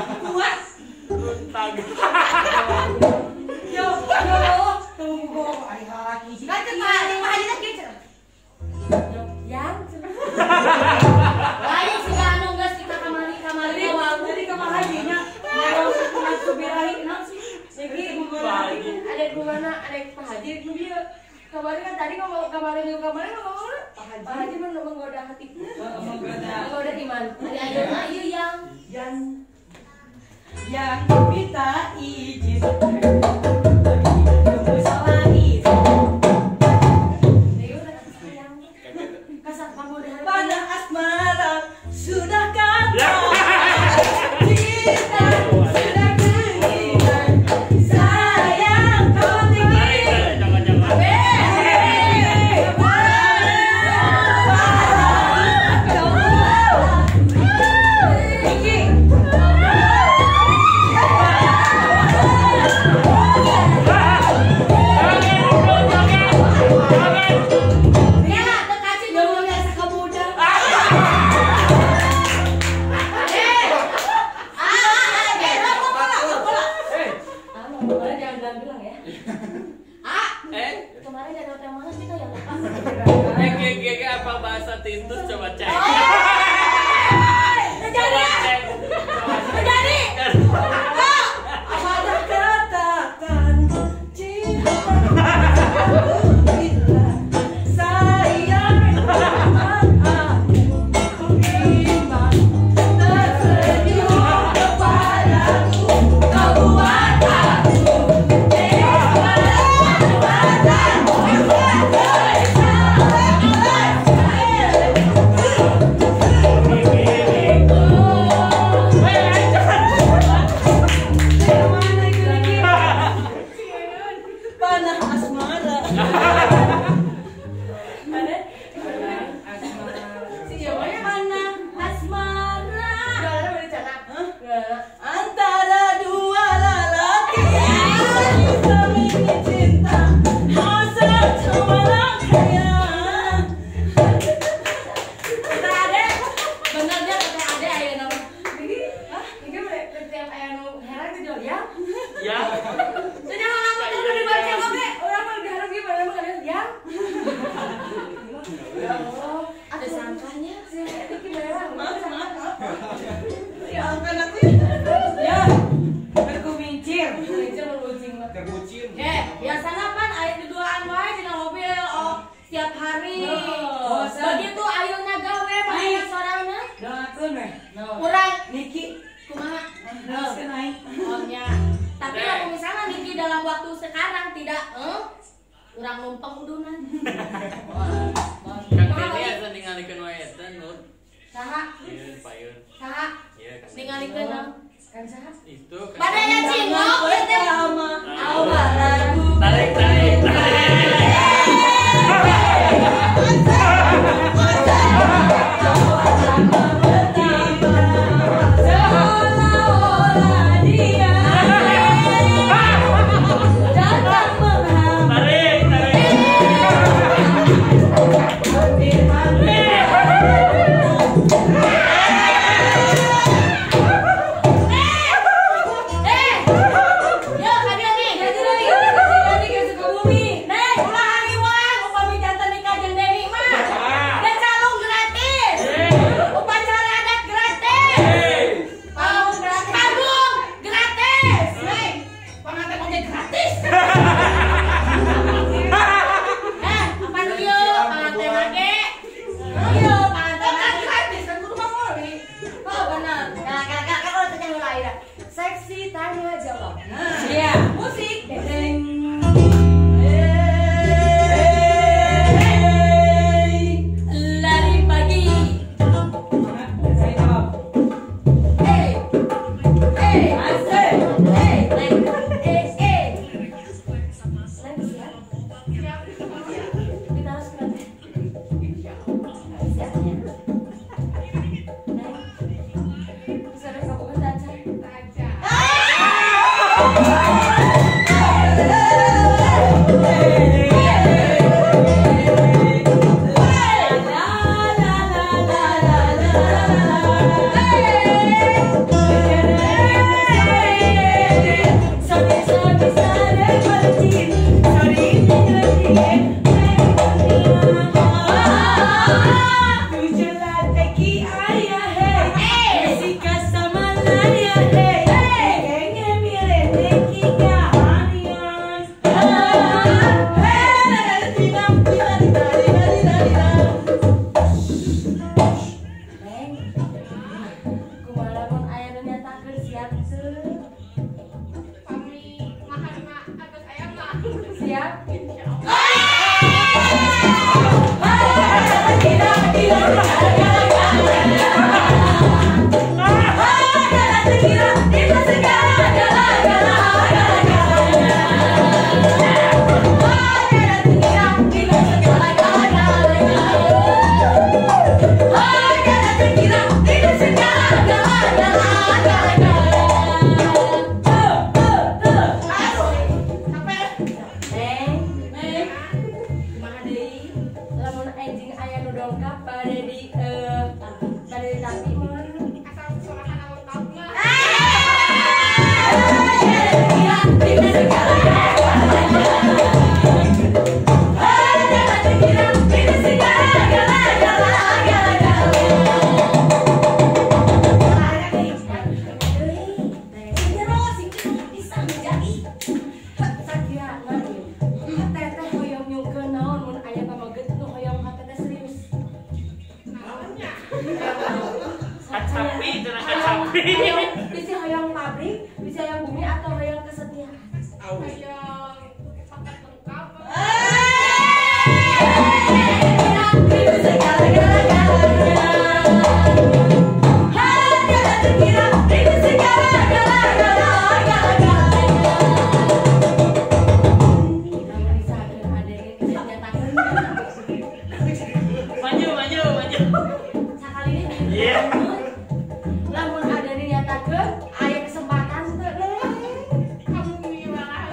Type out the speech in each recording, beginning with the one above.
Kuat. Tangga. Yo, tunggu gua hari lagi. Kan Pak Haji teh kieu. Yang. Lain si anu geus kita kamari awal tadi ka Pak Haji nya. Mau subirahi naon sih? Ada gimana? Ada Pak Haji nu dia. Kemarin kan tadi ngomong kemarin Pak Haji mah menggoda hatiku. Menggoda iman. Ayo yang minta izin. Pada asmara sudah kata cinta sudah kehilangan sayang kau tinggi. Apa bahasa Tintus coba cek. Terjadi. Apa katakan cinta bila sayang aku iman tersenyum kepadaku kau buat aku antara dua lelaki memiliki cinta hasrat semalam kaya. Kata ade, benernya kata ade aya nama. Ini setiap aya nu heran gitu ya. Ya. Jadi orang mau dibaca oke, orang mau diharap gimana mah kalian ya. Ya Allah, ada sangkanya sih Diki merah. Maaf. Ya angkat aku ya. Berkumincir. Terbucin. Biasanya pan aya di duaan wae dina mobil setiap hari. Begitu ayeuna gawe pakai sorana. Doakeun we. Urang Niki kumaha? Naik. Ohnya. Tapi kalau misalnya Niki dalam waktu sekarang tidak urang numpang udunan. Kang Deni asa ningalikeun wae eta Nur. Saha? Ieu payun. Saha? Iya kan. Ningalikeun kan saha? Itu kan. Badaya cingok ieu teh awal lagu. Tarik. Seolah-olah dia datang ya. Bisa hoyong pabrik, bisa hoyong bumi atau hoyong kesetiaan? Hoyong paket lengkap. Lamun ada nih nyatakeun aya kesempatan teu. Kamu gimana?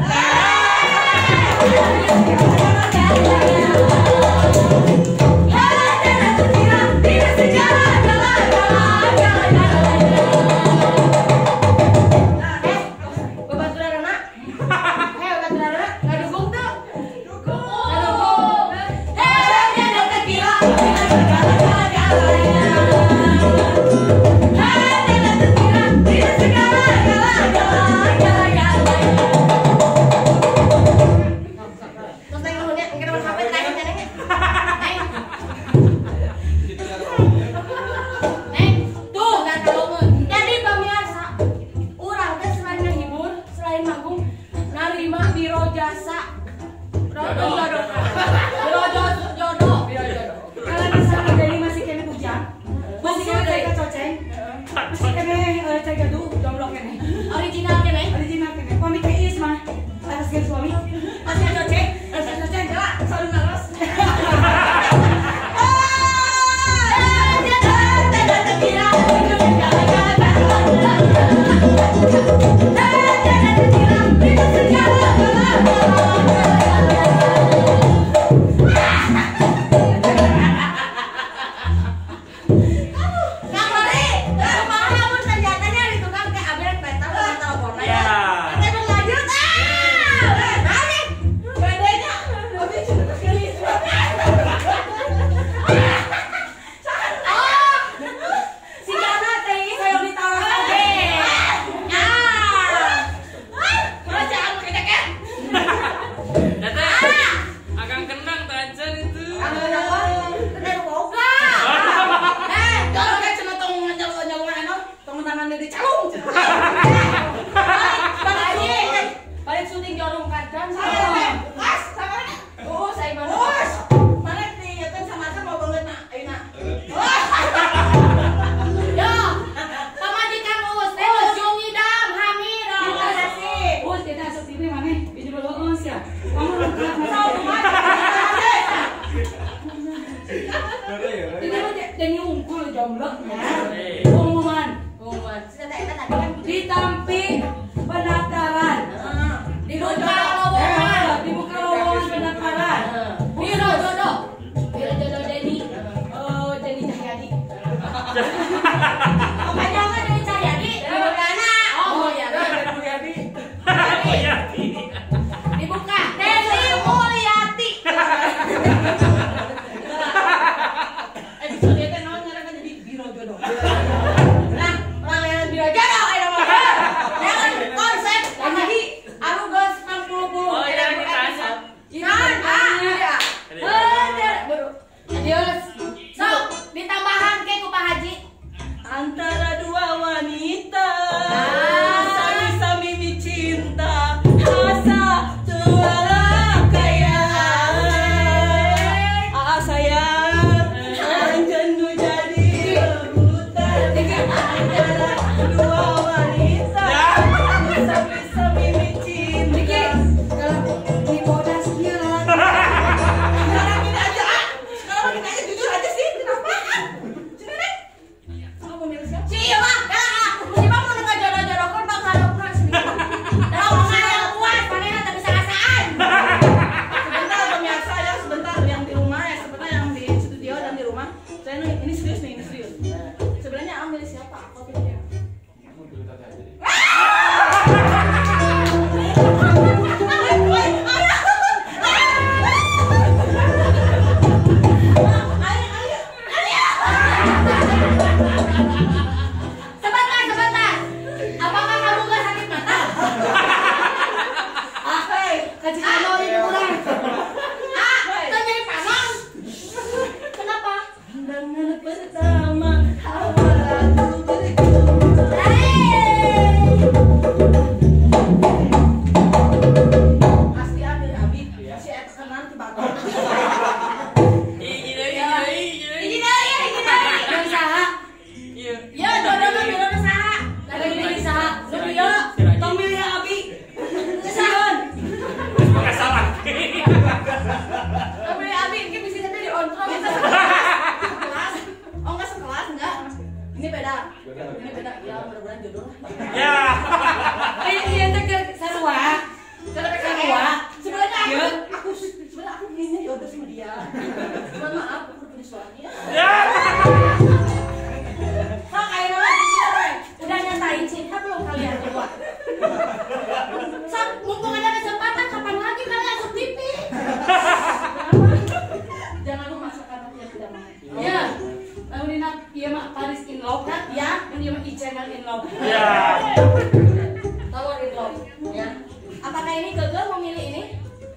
Tawarin lo, ya. Apakah ini gagal memilih ini?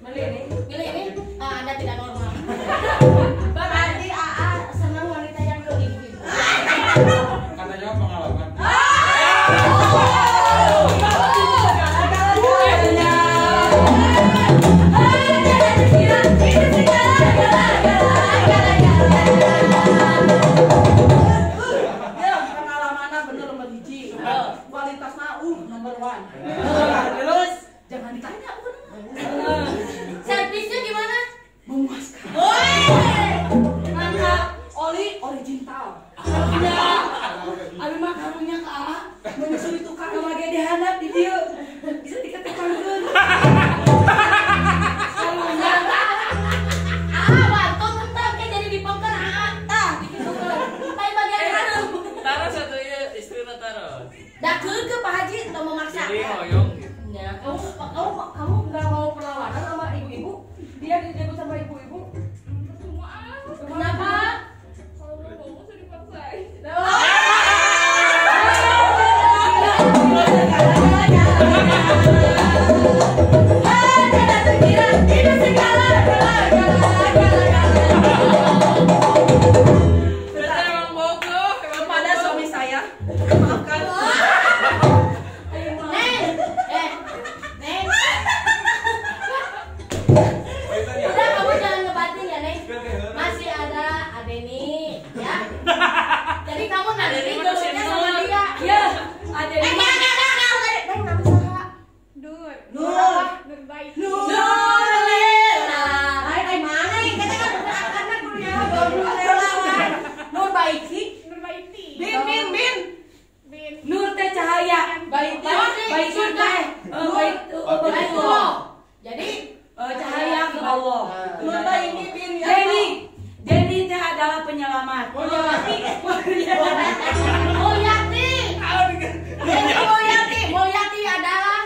Milih ini? Anda tidak normal. Berarti AA senang wanita yang ke ibu-ibu. Katanya pengalaman. Pengalamannya bener berhiji. Kualitasnya number one. Terus jangan ditanya Servisnya gimana? memuaskan. Mantap. Oli original. Abi mah karunya ka menyusui tukang lagi dihandap di dieu. Bisa diketekankeun. Bantu tetap kayak jadi dipoker dikitukeun. Tapi bagian hareup. Taruh satu ya istri taruh. Da ke Pak Haji atau memaksa? Jadi hoyong gitu. Ya, kamu nggak mau perlawanan sama ibu-ibu? Dia dijemput sama ibu-ibu? Kenapa? Kalau mau ngomong sudah dipaksain. Ternyata emang bogoh, Kepada suami saya, maafkan. Neng. Udah kamu jangan ngebatin ya, Neng. Masih ada Adeni, ya. Jadi kamu nanti Adeni dulunya masih sama Nur. dia. Iya. Adeni. Neng, nggak bisa. Nur baik. Nur Baiki. Nur baiti. Bin. Bin. Nur teh cahaya. Baik teh. Baitullah. Jadi Cahaya ke Allah. Nur Baiki bin Jenny teh adalah penyelamat. Mulyati. Mulyati adalah Mulyati adalah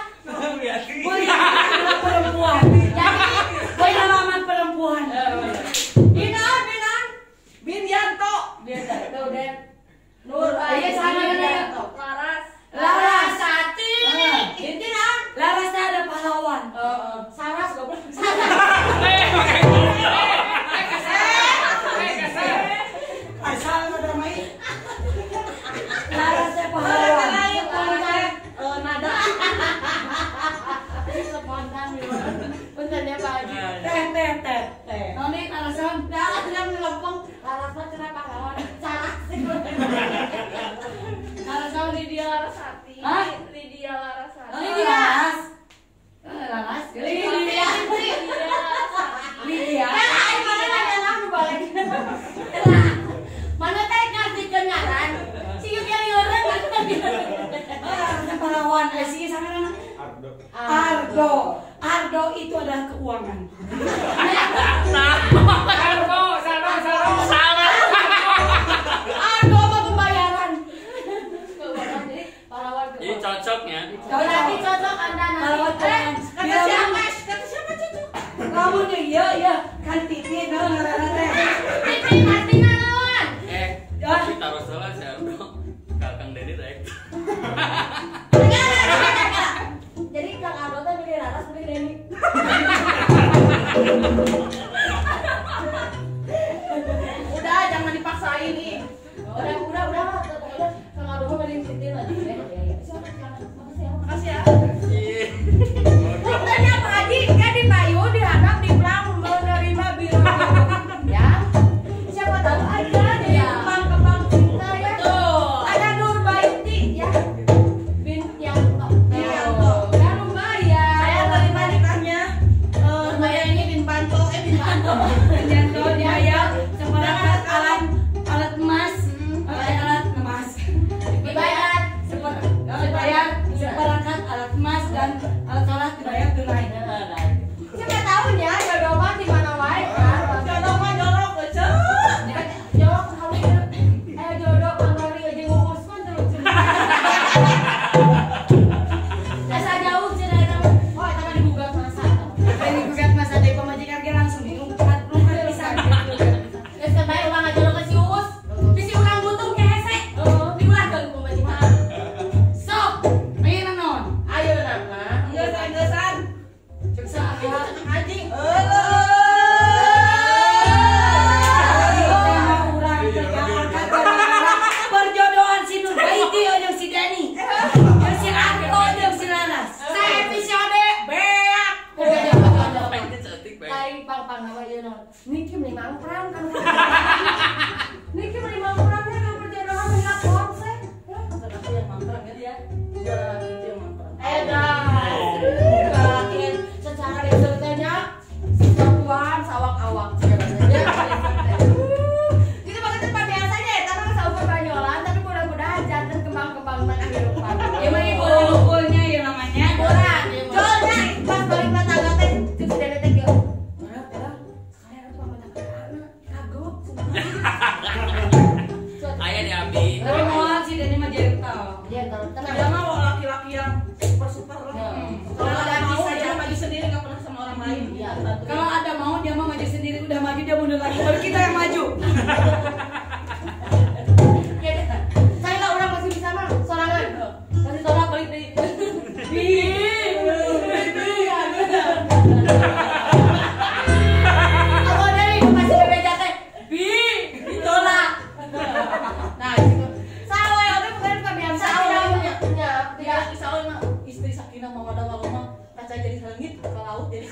perempuan. jadi Penyelamat perempuan. Bin Yanto. Nur Baiki sama Yanto. Larasati. Laras teh ada pahlawan. Saras goblok. Asal ngadamai. Laras teh pahlawan. Nada. Spontan bener ya Pak Haji. Teh. Noni alasan dah yang lempeng alasan kenapa lawan salah sih. Alasan Lydia Larasati. Hah? Lydia Larasati. Laras. Lydia. Mana teh ngasih kenyaran? Sieup yang ngeureun Pahlawan sih sangarana. Ardo itu adalah keuangan. Ardo apa pembayaran? Pahlawan. Jadi cocoknya. Berarti cocok Anda Pahlawan nanti. keuangan. Kata siapa cocok? Kamu nih ya kan Titi ngaranna teh. Titi artinya naon? Tapi taruh salah si Ardo. Kakang Dedi rek. Jadi Kang Ardo teh milih Laras milih Deni. Udah jangan dipaksain nih. Udah. Pokoknya Kang Ardo mah milih Titi lagi. Makasih ya. Katanya Pak Haji kan di Bayu dihadap di Plang menerima biro. Ya. Siapa tahu aja di kembang cinta ya. Ada Nur Baiti ya. Bin Yanto. Dan Nurbaya. Saya terima nikahnya. Nurbaya ini Bin Banto. Yanto dibayar seperangkat alat emas. Alat emas. Dibayar Dibayar seperangkat alat emas dan alat sholat dibayar tunai. siapa tahunya jodoh mah di mana wae kan. Jodoh mah jorok lecet. Jodoh kawin. Jodoh panggali aja ngurus kan terus. Asa jauh cenah eta mah. Oh eta mah digugat masa. Ini gugat masa dari pemajikan ge langsung diungkat rumah pisan. Geus kebae urang ngajodoh ka si Uus. Bisi urang butuh ke hese. Diulah ke pemajikan. Sok, salengit ke laut jadi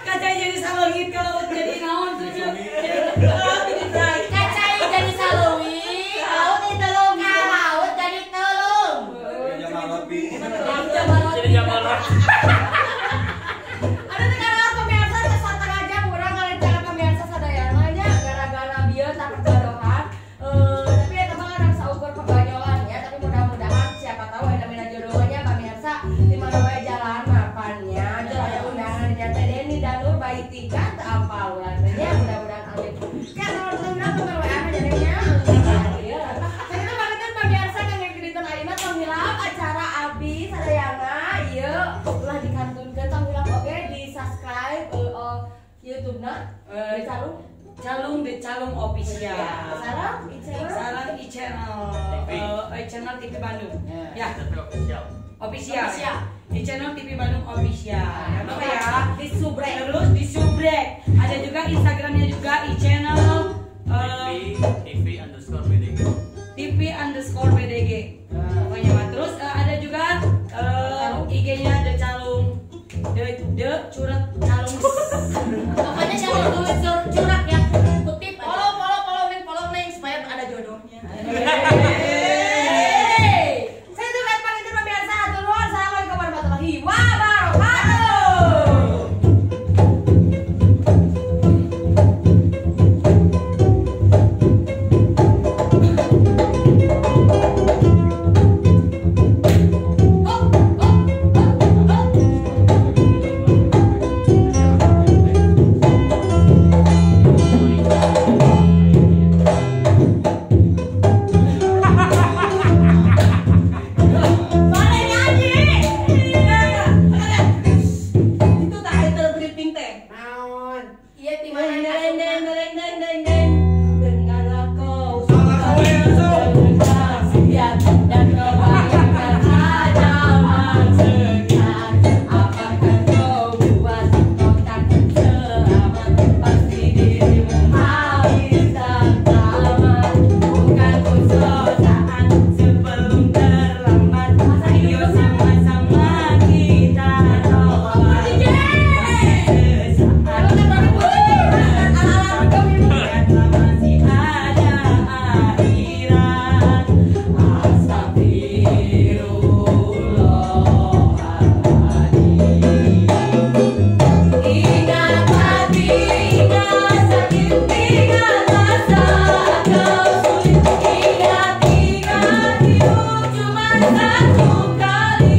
kacai jadi salengit ke laut jadi naon tuh kacai jadi salengit laut jadi telung laut jadi telung Jadi Jamal Ropi. ada sekarang pemirsa setengah jam kurang kalian jangan pemirsa sadayananya gara-gara biar takut jodohan tapi ya teman ada saukur kebanyolan ya tapi mudah-mudahan siapa tahu ada mina jodohnya pemirsa di mana wae jalan mapannya ada undangan nyata Deni Danur bayi tiga tak apa ulannya mudah-mudahan amin kan teman-teman pemerwaan jadinya saya itu banget pemirsa yang ngekritik Aina penghilap acara Abi sadayana iya ulah dikantunkeun penghilap oke di subscribe YouTube-na di Calung di Calung official. Sarang channel TV Bandung. Ya, official. Di channel TV Bandung official. Apa ya? Di subrek. Terus di subrek. Ada juga Instagramnya juga di channel TV_BDG. TV_BDG. Pokoknya mah terus ada juga IG-nya The Calung. The Curhat Calung. Pokoknya jangan tulis curhat ya. Kutip follow neng supaya ada jodohnya. Saya tuh kan panggilan pemirsa duluan. Assalamualaikum warahmatullahi wabarakatuh. Cuma satu kali.